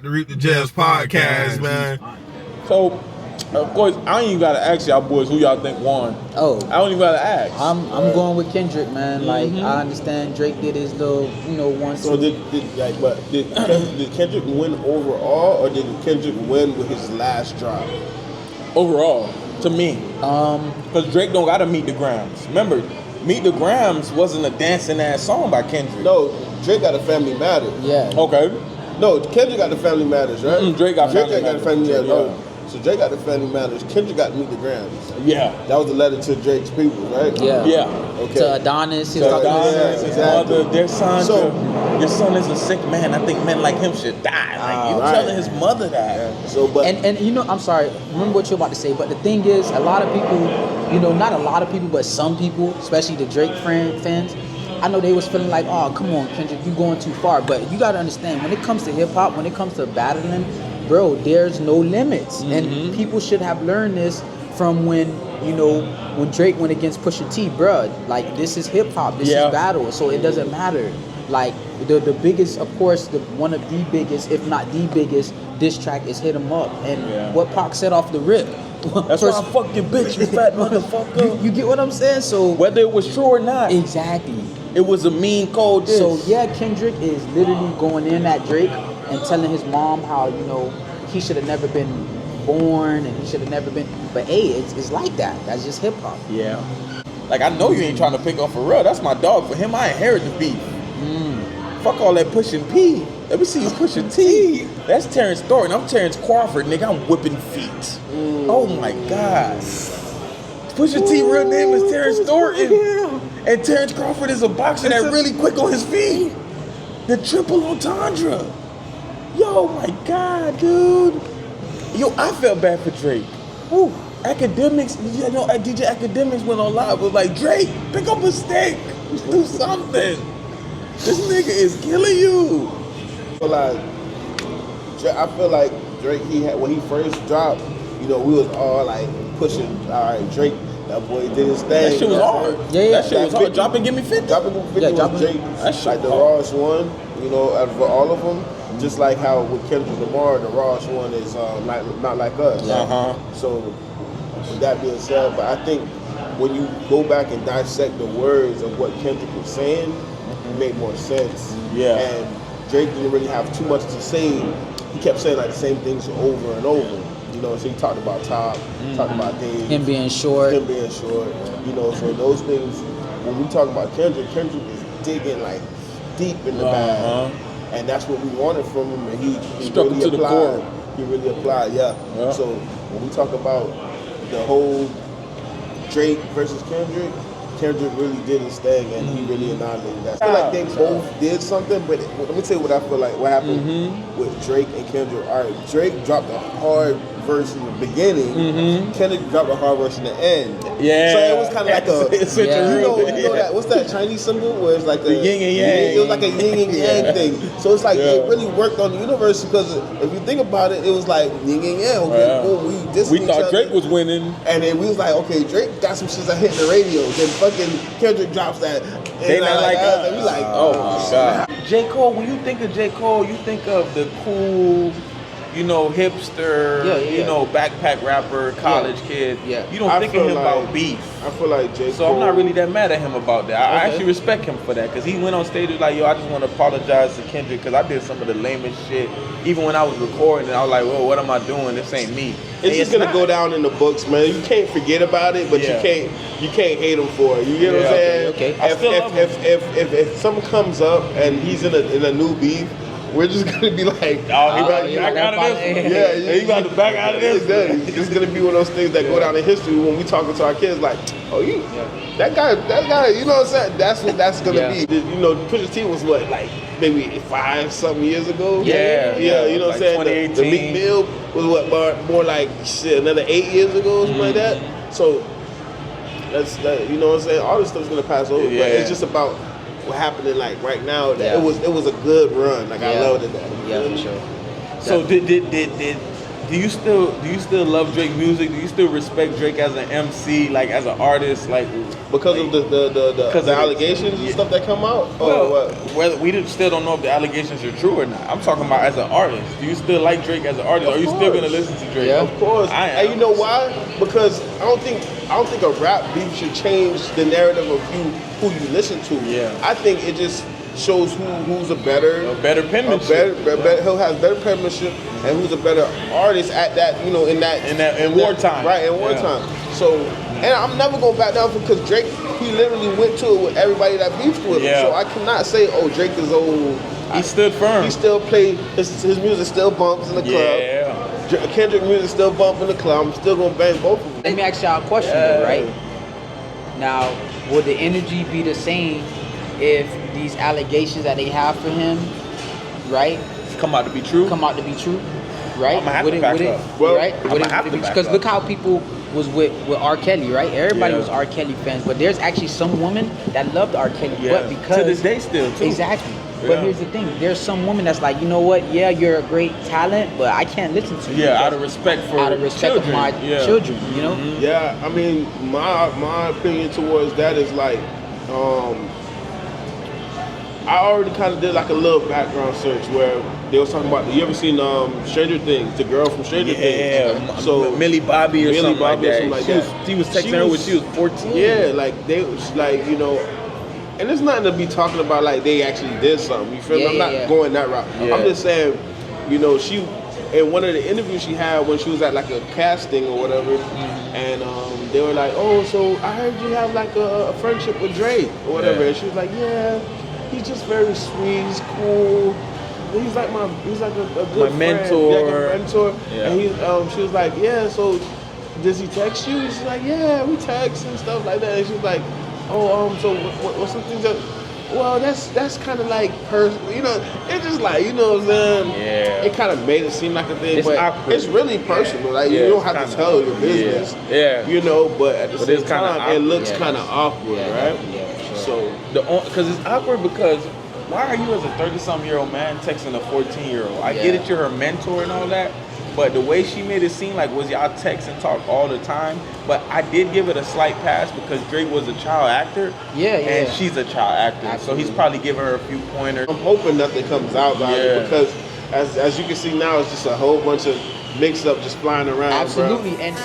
The Reap the Jazz podcast, man. So, of course, I ain't even gotta ask y'all boys who y'all think won. Oh, I don't even gotta ask. I'm going with Kendrick, man. Like I understand Drake did his little, one. So did Kendrick win overall, or did Kendrick win with his last drop? Overall, to me, because Drake don't gotta Meet the Grams. Remember, Meet the Grams wasn't a dancing ass song by Kendrick. No, Drake got a Family Matters. Yeah. Okay. No, Kendrick got the Family Matters, right? Drake got Family got the Matters. Family Matters. Yeah. Oh, so Drake got the Family Matters. Kendrick got Meet the Grams. Yeah. That was a letter to Drake's people, right? Yeah. Yeah. Okay. To Adonis, his Adonis, his exactly. mother, their son. So- your son is a sick man. I think men like him should die. Like you right. telling his mother that. Yeah. So, but And I'm sorry, remember what you're about to say, but the thing is, a lot of people, not a lot of people, but some people, especially the Drake fans, I know they was feeling like, oh, come on, Kendrick, you going too far. But you got to understand, when it comes to hip-hop, when it comes to battling, bro, there's no limits. And people should have learned this from when Drake went against Pusha T, bro. Like, this is hip-hop, this is battle, so it doesn't matter. Like, the biggest, of course, one of the biggest, if not the biggest, diss track is Hit 'Em Up. And what Pac said off the rip. That's why I fuck your bitch, you fat motherfucker. You get what I'm saying? So whether it was true or not, exactly. it was a mean cold diss. So yeah, Kendrick is literally going in at Drake and telling his mom how he should have never been born and he should have never been. But hey, it's like that. That's just hip hop. Yeah. Like I know you ain't trying to pick on Pharrell. That's my dog. For him, I inherit the beef. Fuck all that pushing P. Let me see you pushing T. That's Terrence Thornton. I'm Terrence Crawford, nigga. I'm whipping feet. Oh my God. Pusha T real name is Terrence Thornton. And Terrence Crawford is a boxer that really quick on his feet. The triple entendre. Yo, my God, dude. Yo, I felt bad for Drake. Woo. Academics, DJ Academics went on live, was like, Drake, pick up a stick. Do something. This nigga is killing you. I feel like Drake, when he first dropped, we was all like pushing, all right, Drake, that boy did his thing. That shit was hard. Yeah. That shit was hard. Drop and give me 50. Drop and give me 50 was Drake, like the rawest one, out of all of them. Just like how with Kendrick Lamar, the rawest one is not like us. So with that being said, but I think when you go back and dissect the words of what Kendrick was saying, it made more sense. Yeah. And Drake didn't really have too much to say. He kept saying like the same things over and over. So he talked about Top, talked about Dave. Him being short. So those things, when we talk about Kendrick is digging like deep in the bag. And that's what we wanted from him. And he struck really him to applied. the core. He really applied, yeah. So when we talk about the whole Drake versus Kendrick really did his thing, and he really annihilated that. I feel like they both did something, but let me tell you what I feel like. What happened with Drake and Kendrick? All right, Drake dropped a hard verse in the beginning. Kendrick dropped a hard verse in the end. Yeah. So it was kind of like a you know that what's that Chinese symbol where it's like the yin and yang. It was like a yin and yang thing. So it's like they really worked on the universe because if you think about it, it was like yin and yang. Okay, cool. We thought Drake was winning, and then we was like, okay, Drake got some shit that hit the radio. Then fucking Kendrick drops that. They not like us. And we like, oh my God. J. Cole, when you think of J. Cole, you think of the cool, hipster, backpack rapper, college kid. Yeah. You don't think of him about beef. I feel like J. Cole. So I'm not really that mad at him about that. I actually respect him for that because he went on stage and was like, yo, I just want to apologize to Kendrick because I did some of the lamest shit. Even when I was recording, I was like, well, what am I doing? This ain't me. It's just gonna go down in the books, man. You can't forget about it, but you can't hate him for it. You get what I'm saying? Okay. If something comes up and he's in a new beef, we're just gonna be like, he back out of this. Yeah, he about to back out of this. Exactly. It's gonna be one of those things that go down in history when we talking to our kids, like, oh, that guy, you know what I'm saying? That's what that's gonna be. Pusha T was what, like maybe 5-something years ago. Yeah. You know what I'm saying? The Meek Mill was what more like another 8 years ago, something like that. So that's you know what I'm saying? All this stuff's gonna pass over, but it's just about what happening like right now. It was a good run. Like I loved it. Yeah, for sure. So did do you still love Drake music? Do you still respect Drake as an MC, like as an artist, like because of the allegations and stuff that come out? Well, whether we still don't know if the allegations are true or not. I'm talking about as an artist. Do you still like Drake as an artist? Are you still gonna listen to Drake? Yeah. Of course. And you know why? Because I don't think a rap beef should change the narrative of who you listen to. Yeah. I think it just shows who's a better penmanship. Who has better penmanship and who's a better artist at that, you know, in wartime. Right, in wartime. So, and I'm never gonna back down because Drake, he literally went to it with everybody that beefed with him. So I cannot say, oh, Drake is old. He stood firm. He still played, his music still bumps in the club. Yeah. Kendrick music still bump in the club. I'm still gonna bang both of them. Let me ask y'all a question though, right? Now, would the energy be the same if these allegations that they have for him, right, come out to be true, right? I'm gonna have to back up. Well, right? I'm gonna have to back up. Because look how people was with R. Kelly, right? Everybody was R. Kelly fans, but there's actually some women that loved R. Kelly, but because to this day still too. Exactly. But here's the thing: there's some women that's like, you know what? Yeah, you're a great talent, but I can't listen to you. Yeah, out of respect for of my children, you know. Yeah, I mean, my opinion towards that is like, I already kind of did like a little background search where they was talking about. You ever seen Stranger Things? The girl from Stranger Things. Yeah. So Millie Bobby or something like that. She was texting her when she was 14. Yeah, like they was like, you know. And it's nothing to be talking about like they actually did something. You feel me? I'm not going that route. Yeah. I'm just saying, you know, she in one of the interviews she had when she was at like a casting or whatever, and they were like, "Oh, so I heard you have like a friendship with Drake or whatever." And she was like, "Yeah, he's just very sweet. He's cool. He's like a good mentor. Friend. Like a mentor." Yeah. And she was like, "Yeah, so does he text you?" She's like, "Yeah, we text and stuff like that." And she was like, "Oh, so what's some things that?" Well, that's kind of like you know. It's just like, you know what I'm saying. Yeah. It kind of made it seem like a thing, It's but awkward. it's really personal. Like you don't have to tell your business. Yeah. You know, but at the same time, awkward. it looks kind of awkward, right? Yeah, for sure. So because it's awkward because why are you as a 30-something-year-old man texting a 14-year-old? I get it, you're her mentor and all that. But the way she made it seem like was y'all text and talk all the time. But I did give it a slight pass because Drake was a child actor. And she's a child actor. Absolutely. So he's probably giving her a few pointers. I'm hoping nothing comes out about it because as you can see now, it's just a whole bunch of mix up just flying around. Absolutely. Bro. And